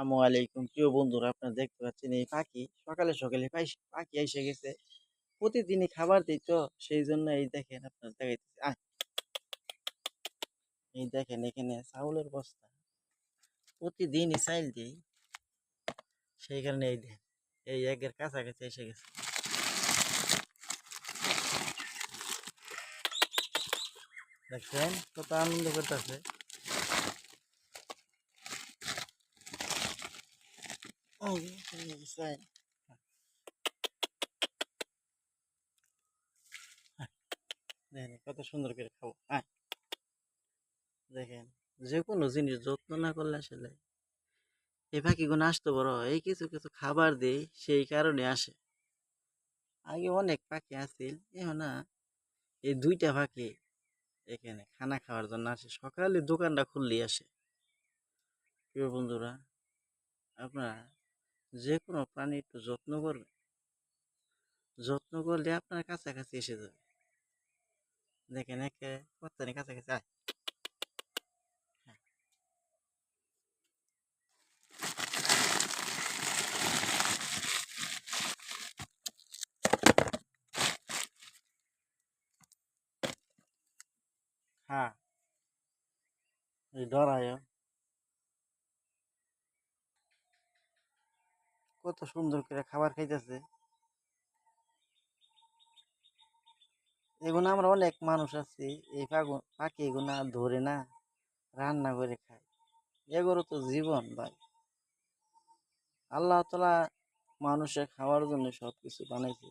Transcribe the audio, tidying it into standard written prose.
আসসালামু আলাইকুম প্রিয় বন্ধুরা, আপনারা দেখতে পাচ্ছেন এই পাখি সকালে সকালে পাখি এসে গেছে। প্রতিদিনই খাবার দিই তো, সেই জন্য এই দেখেন আপনার দেখাইতেছি। এই দেখেন এখানে চাউলের বস্তা, প্রতিদিনই চাইল দিই, সেই কারণে এই দেখেন এই একের কাছাকাছি এসে গেছে। দেখছেন কত আনন্দ করতেছে। দেখেন কত সুন্দর করে খাবো। দেখেন, যে কোনো জিনিস যত্ন না করলে আসলে এই পাখিগুলো আসতে বড় হয়, এই কিছু কিছু খাবার দেই সেই কারণে আসে। আগে অনেক পাখি আছিল, এখন না এই দুইটা পাখি এখানে খানা খাওয়ার জন্য আসে, সকালে দোকানটা খুললেই আসে। প্রিয় বন্ধুরা, আপনারা যে কোনো প্রাণী একটু যত্ন করবেন, যত্ন করলে আপনার কাছাকাছি এসে যাবে। দেখেন একে কতখানি কাছাকাছি হ্যাঁ। হ্যাঁ, এই ডরায় কত সুন্দর করে খাবার খাইতেছে। এগুলো আমরা অনেক মানুষ আছি, এই পাখি এগুলা ধরে না রান্না করে খায়। এগুলো তো জীবন ভাই। আল্লাহ তাআলা মানুষের খাওয়ার জন্য সবকিছু বানাইছে।